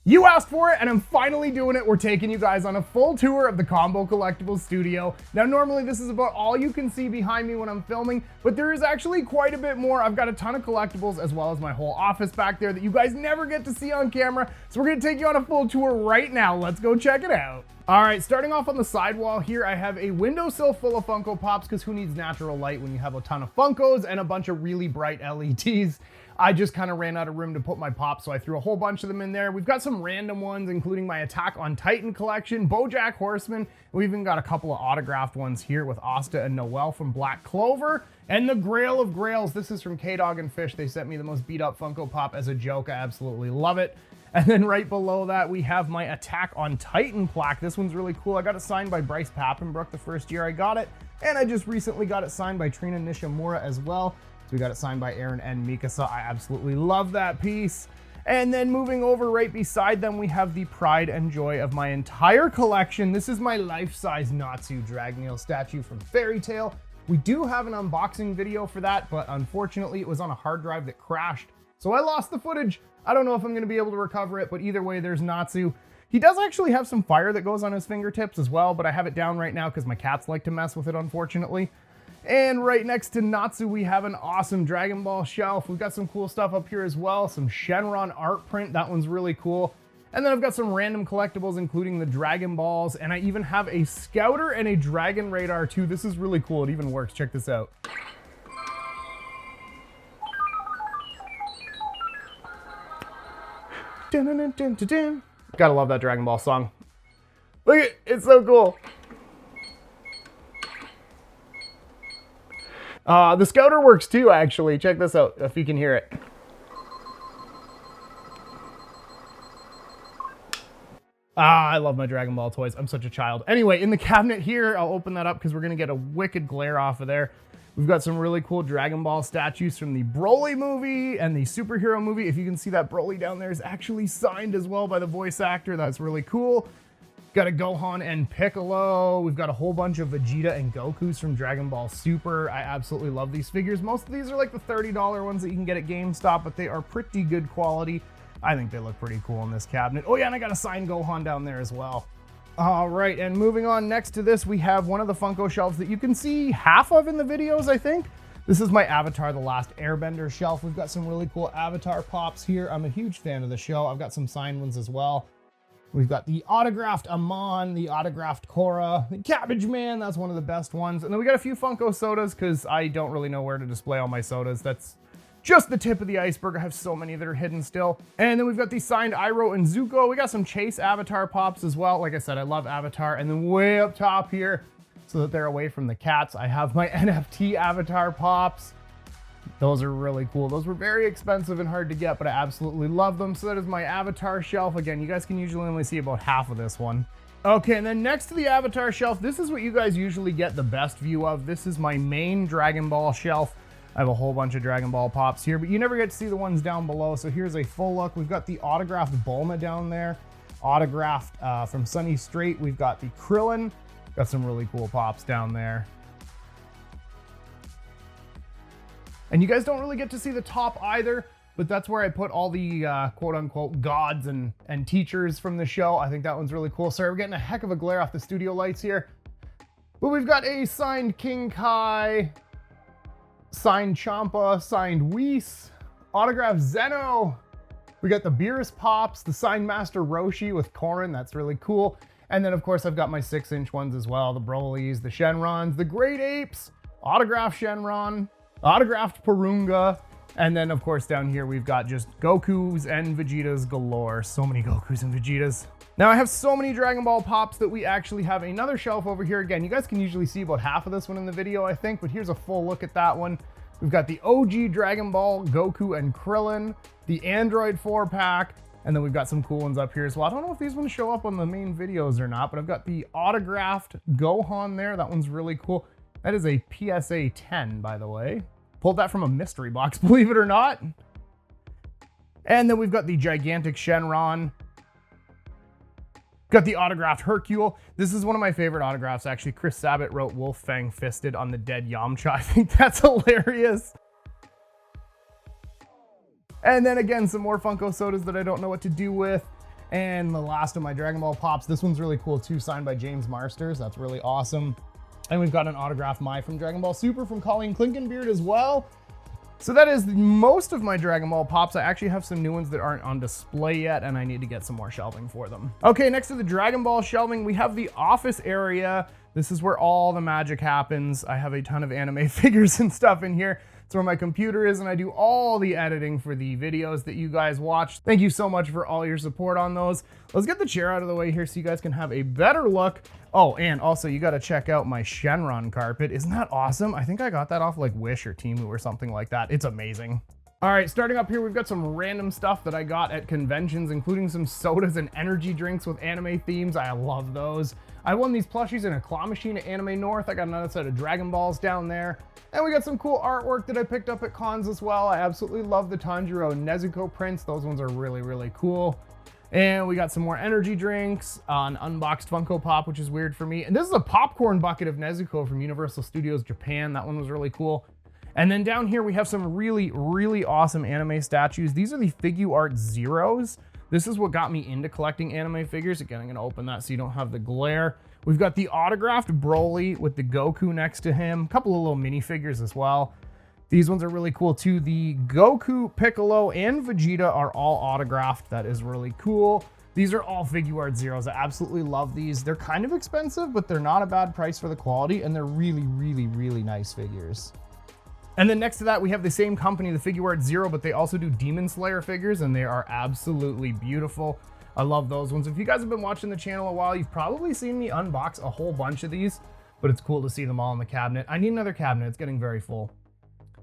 You asked for it, and I'm finally doing it. We're taking you guys on a full tour of the Combo Collectibles Studio. Now, normally this is about all you can see behind me when I'm filming, but there is actually quite a bit more. I've got a ton of collectibles as well as my whole office back there that you guys never get to see on camera. So we're gonna take you on a full tour right now. Let's go check it out. All right, starting off on the sidewall here, I have a windowsill full of Funko Pops, because who needs natural light when you have a ton of Funkos and a bunch of really bright LEDs? I just kind of ran out of room to put my Pops, so I threw a whole bunch of them in there. We've got some random ones, including my Attack on Titan collection, BoJack Horseman. We've even got a couple of autographed ones here with Asta and Noelle from Black Clover. And the Grail of Grails, this is from K-Dog and Fish. They sent me the most beat up Funko Pop as a joke. I absolutely love it. And then right below that, we have my Attack on Titan plaque. This one's really cool. I got it signed by Bryce Papenbrook the first year I got it. And I just recently got it signed by Trina Nishimura as well. So we got it signed by Aaron and Mikasa. I absolutely love that piece. And then moving over right beside them, we have the pride and joy of my entire collection. This is my life-size Natsu Dragneel statue from Fairy Tail. We do have an unboxing video for that, but unfortunately it was on a hard drive that crashed. So I lost the footage. I don't know if I'm gonna be able to recover it, but either way, there's Natsu. He does actually have some fire that goes on his fingertips as well, but I have it down right now because my cats like to mess with it, unfortunately. And right next to Natsu, we have an awesome Dragon Ball shelf. We've got some cool stuff up here as well. Some Shenron art print, that one's really cool. And then I've got some random collectibles, including the Dragon Balls. And I even have a Scouter and a Dragon Radar too. This is really cool, it even works, check this out. Dun, dun, dun, dun, dun, dun. Gotta love that Dragon Ball song. Look at it, it's so cool. The Scouter works too, actually. Check this out, if you can hear it. I love my Dragon Ball toys. I'm such a child. Anyway, in the cabinet here, I'll open that up because we're gonna get a wicked glare off of there. We've got some really cool Dragon Ball statues from the Broly movie and the superhero movie. If you can see that Broly down there is actually signed as well by the voice actor. That's really cool. Got a Gohan and Piccolo. We've got a whole bunch of Vegeta and Gokus from Dragon Ball Super. I absolutely love these figures. Most of these are like the $30 ones that you can get at GameStop, but they are pretty good quality. I think they look pretty cool in this cabinet. Oh yeah, and I got a signed Gohan down there as well. All right, and moving on, next to this, we have one of the Funko shelves that you can see half of in the videos, I think. This is my Avatar The Last Airbender shelf. We've got some really cool Avatar Pops here. I'm a huge fan of the show. I've got some signed ones as well. We've got the autographed Amon, the autographed Korra, the Cabbage Man, that's one of the best ones. And then we got a few Funko sodas because I don't really know where to display all my sodas. That's just the tip of the iceberg. I have so many that are hidden still. And then we've got the signed Iroh and Zuko. We got some Chase Avatar Pops as well. Like I said, I love Avatar. And then way up top here, so that they're away from the cats, I have my NFT Avatar Pops. Those are really cool. Those were very expensive and hard to get, but I absolutely love them. So that is my Avatar shelf. Again, you guys can usually only see about half of this one. Okay, and then next to the Avatar shelf, this is what you guys usually get the best view of. This is my main Dragon Ball shelf. I have a whole bunch of Dragon Ball Pops here, but you never get to see the ones down below. So here's a full look. We've got the autographed Bulma down there, autographed from Sunny Strait. We've got the Krillin. Got some really cool Pops down there. And you guys don't really get to see the top either, but that's where I put all the quote-unquote gods and teachers from the show. I think that one's really cool. Sorry, we're getting a heck of a glare off the studio lights here. But we've got a signed King Kai, signed Champa, signed Whis, autographed Zeno. We got the Beerus Pops, the signed Master Roshi with Corrin. That's really cool. And then, of course, I've got my 6-inch ones as well. The Brolys, the Shenrons, the Great Apes, autographed Shenron, autographed Porunga, and then of course down here we've got just Gokus and Vegetas galore. So many Gokus and Vegetas. Now I have so many Dragon Ball Pops that we actually have another shelf over here. Again, you guys can usually see about half of this one in the video, I think, but here's a full look at that one. We've got the OG Dragon Ball Goku and Krillin, the Android 4-pack, and then we've got some cool ones up here as well. I don't know if these ones show up on the main videos or not, but I've got the autographed Gohan there. That one's really cool. That is a PSA 10, by the way. Pulled that from a mystery box, believe it or not. And then we've got the gigantic Shenron. Got the autographed Hercule. This is one of my favorite autographs, actually. Chris Sabat wrote Wolf Fang Fisted on the dead Yamcha. I think that's hilarious. And then again, some more Funko sodas that I don't know what to do with. And the last of my Dragon Ball pops, this one's really cool too, signed by James Marsters. That's really awesome. And we've got an autographed Mai from Dragon Ball Super from Colleen Clinkenbeard as well. So that is most of my Dragon Ball pops. I actually have some new ones that aren't on display yet, and I need to get some more shelving for them. Okay, next to the Dragon Ball shelving, we have the office area. This is where all the magic happens. I have a ton of anime figures and stuff in here. It's where my computer is, and I do all the editing for the videos that you guys watch. Thank you so much for all your support on those. Let's get the chair out of the way here so you guys can have a better look. Oh, and also you got to check out my Shenron carpet. Isn't that awesome? I think I got that off like Wish or Temu or something like that. It's amazing. All right, starting up here, we've got some random stuff that I got at conventions, including some sodas and energy drinks with anime themes. I love those. I won these plushies in a claw machine at Anime North. I got another set of Dragon Balls down there. And we got some cool artwork that I picked up at cons as well. I absolutely love the Tanjiro Nezuko prints. Those ones are really, really cool. And we got some more energy drinks, an unboxed Funko Pop, which is weird for me. And this is a popcorn bucket of Nezuko from Universal Studios Japan. That one was really cool. And then down here we have some really, really awesome anime statues. These are the Figuart Zeros. This is what got me into collecting anime figures. Again, I'm gonna open that so you don't have the glare. We've got the autographed Broly with the Goku next to him. A couple of little minifigures as well. These ones are really cool too. The Goku, Piccolo, and Vegeta are all autographed. That is really cool. These are all Figuart Zeros. I absolutely love these. They're kind of expensive, but they're not a bad price for the quality, and they're really, really, really nice figures. And then next to that, we have the same company, the Figuart Zero, but they also do Demon Slayer figures, and they are absolutely beautiful. I love those ones. If you guys have been watching the channel a while, you've probably seen me unbox a whole bunch of these, but it's cool to see them all in the cabinet. I need another cabinet. It's getting very full.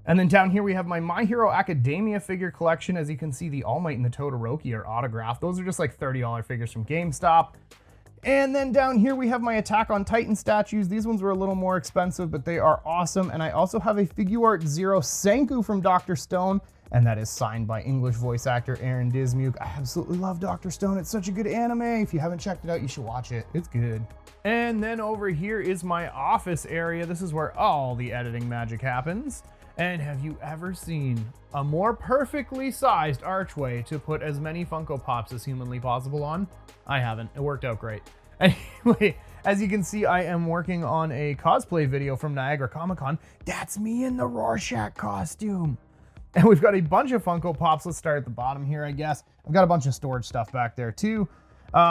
And then down here, we have my My Hero Academia figure collection. As you can see, the All Might and the Todoroki are autographed. Those are just like $30 figures from GameStop. And then down here, we have my Attack on Titan statues. These ones were a little more expensive, but they are awesome. And I also have a Figuart Zero Senku from Dr. Stone, and that is signed by English voice actor Aaron Dismuke. I absolutely love Dr. Stone. It's such a good anime. If you haven't checked it out, you should watch it. It's good. And then over here is my office area. This is where all the editing magic happens. And have you ever seen a more perfectly sized archway to put as many Funko Pops as humanly possible on? I haven't. It worked out great. Anyway, as you can see, I am working on a cosplay video from Niagara Comic Con. That's me in the Rorschach costume. And we've got a bunch of Funko Pops. Let's start at the bottom here, I guess. I've got a bunch of storage stuff back there too.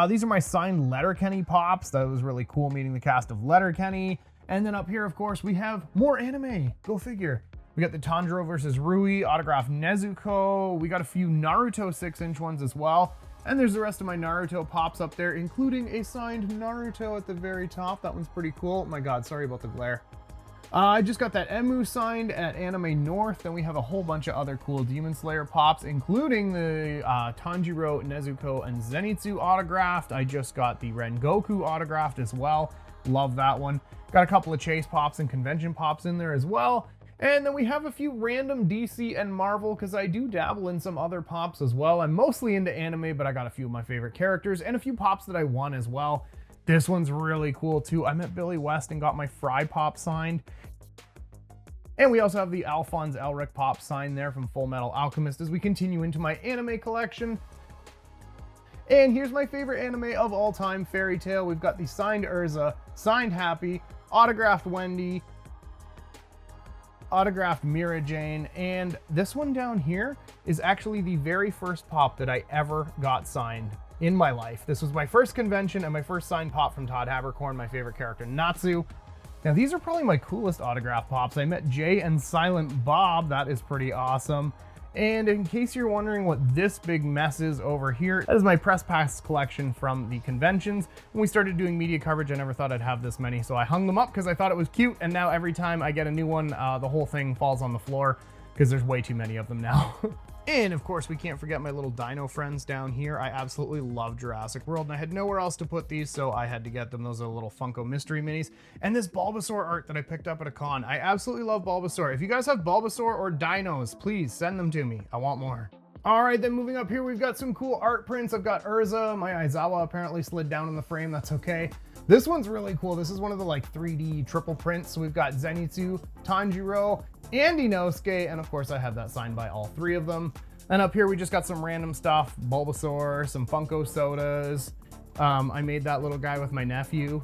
These are my signed Letterkenny Pops. That was really cool meeting the cast of Letterkenny. And then up here, of course, we have more anime. Go figure. We got the Tanjiro versus Rui, autographed Nezuko. We got a few Naruto 6-inch ones as well. And there's the rest of my Naruto pops up there, including a signed Naruto at the very top. That one's pretty cool. Oh my God, sorry about the glare. I just got that Emu signed at Anime North. Then we have a whole bunch of other cool Demon Slayer pops, including the Tanjiro, Nezuko, and Zenitsu autographed. I just got the Rengoku autographed as well. Love that one. Got a couple of Chase pops and convention pops in there as well. And then we have a few random DC and Marvel, because I do dabble in some other pops as well. I'm mostly into anime, but I got a few of my favorite characters and a few pops that I won as well. This one's really cool too. I met Billy West and got my Fry Pop signed. And we also have the Alphonse Elric Pop signed there from Full Metal Alchemist as we continue into my anime collection. And here's my favorite anime of all time, Fairy Tail. We've got the signed Urza, signed Happy, autographed Wendy, autographed Mira Jane, and this one down here is actually the very first pop that I ever got signed in my life. This was my first convention and my first signed pop from Todd Habercorn, my favorite character, Natsu. Now these are probably my coolest autograph pops. I met Jay and Silent Bob. That is pretty awesome. And in case you're wondering what this big mess is over here, that is my press pass collection from the conventions. When we started doing media coverage, I never thought I'd have this many, so I hung them up because I thought it was cute, and now every time I get a new one, the whole thing falls on the floor because there's way too many of them now. And of course, we can't forget my little dino friends down here. I absolutely love Jurassic World, and I had nowhere else to put these, so I had to get them. Those are little Funko mystery minis. And this Bulbasaur art that I picked up at a con. I absolutely love Bulbasaur. If you guys have Bulbasaur or dinos, please send them to me. I want more. All right, then moving up here, we've got some cool art prints. I've got Urza. My Aizawa apparently slid down in the frame. That's okay. This one's really cool. This is one of the like 3D triple prints. So we've got Zenitsu, Tanjiro, and Inosuke, and of course I have that signed by all three of them. And up here we just got some random stuff, Bulbasaur, some Funko sodas. I made that little guy with my nephew.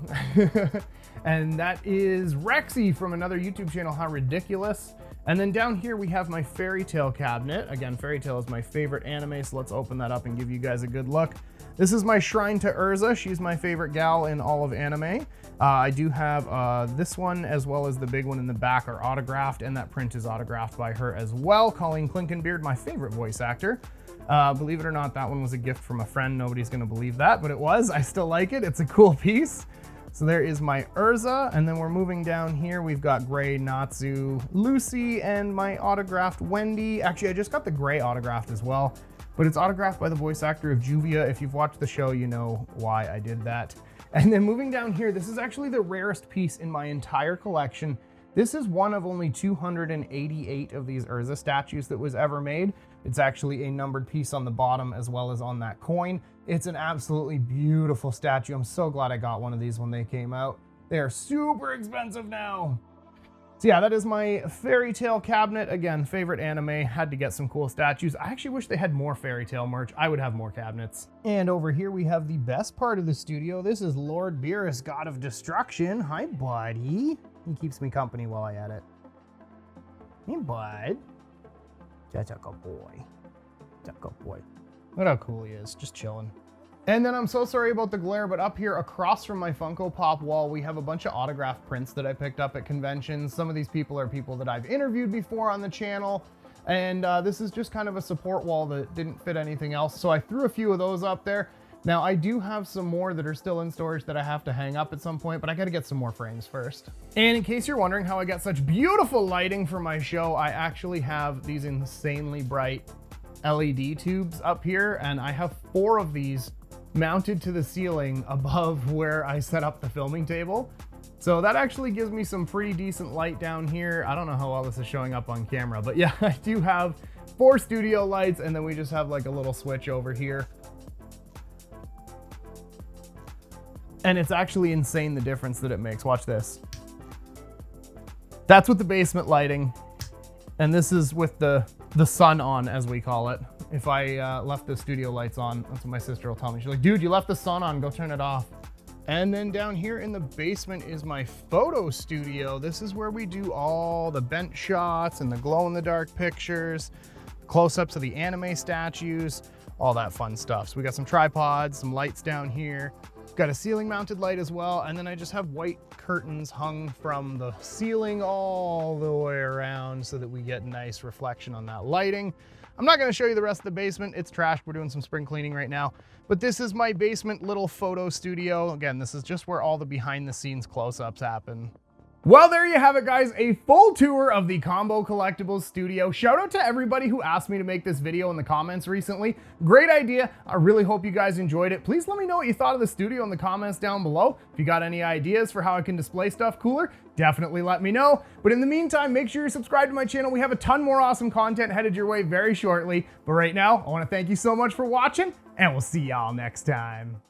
And that is Rexy from another YouTube channel, How Ridiculous. And then down here we have my Fairy Tail cabinet. Again, Fairy Tail is my favorite anime, so let's open that up and give you guys a good look. This is my shrine to Urza. She's my favorite gal in all of anime. I do have this one as well as the big one in the back are autographed, and that print is autographed by her as well. Colleen Clinkenbeard, my favorite voice actor. Believe it or not, that one was a gift from a friend. Nobody's gonna believe that, but it was. I still like it. It's a cool piece. So there is my Urza, and then we're moving down here. We've got Gray, Natsu, Lucy, and my autographed Wendy. Actually, I just got the Gray autographed as well, but it's autographed by the voice actor of Juvia. If you've watched the show, you know why I did that. And then moving down here, this is actually the rarest piece in my entire collection. This is one of only 288 of these Urza statues that was ever made. It's actually a numbered piece on the bottom as well as on that coin. It's an absolutely beautiful statue. I'm so glad I got one of these when they came out. They are super expensive now. So yeah, that is my Fairy Tail cabinet. Again, favorite anime, had to get some cool statues. I actually wish they had more Fairy Tail merch. I would have more cabinets. And over here we have the best part of the studio. This is Lord Beerus, God of Destruction. Hi, buddy. He keeps me company while I edit. Hey, bud. That's a good boy. That's a good boy. Look how cool he is, just chilling. And then I'm so sorry about the glare, but up here across from my Funko Pop wall, we have a bunch of autographed prints that I picked up at conventions. Some of these people are people that I've interviewed before on the channel. And this is just kind of a support wall that didn't fit anything else. So I threw a few of those up there. Now I do have some more that are still in storage that I have to hang up at some point, but I gotta get some more frames first. And in case you're wondering how I got such beautiful lighting for my show, I actually have these insanely bright LED tubes up here, and I have 4 of these mounted to the ceiling above where I set up the filming table. So that actually gives me some pretty decent light down here. I don't know how well this is showing up on camera, but yeah, I do have 4 studio lights, and then we just have like a little switch over here. And it's actually insane the difference that it makes. Watch this. That's with the basement lighting. And this is with the sun on, as we call it. If I left the studio lights on, that's what my sister will tell me. She's like, dude, you left the sun on, go turn it off. And then down here in the basement is my photo studio. This is where we do all the bent shots and the glow-in-the-dark pictures, close-ups of the anime statues, all that fun stuff. So we got some tripods, some lights down here. Got a ceiling mounted light as well, and then I just have white curtains hung from the ceiling all the way around so that we get nice reflection on that lighting. I'm not gonna show you the rest of the basement. It's trash. We're doing some spring cleaning right now. But this is my basement little photo studio. Again, this is just where all the behind the scenes close-ups happen. Well, there you have it, guys. A full tour of the Combo Collectibles Studio. Shout out to everybody who asked me to make this video in the comments recently. Great idea. I really hope you guys enjoyed it. Please let me know what you thought of the studio in the comments down below. If you got any ideas for how I can display stuff cooler, definitely let me know. But in the meantime, make sure you're subscribed to my channel. We have a ton more awesome content headed your way very shortly. But right now, I want to thank you so much for watching, and we'll see y'all next time.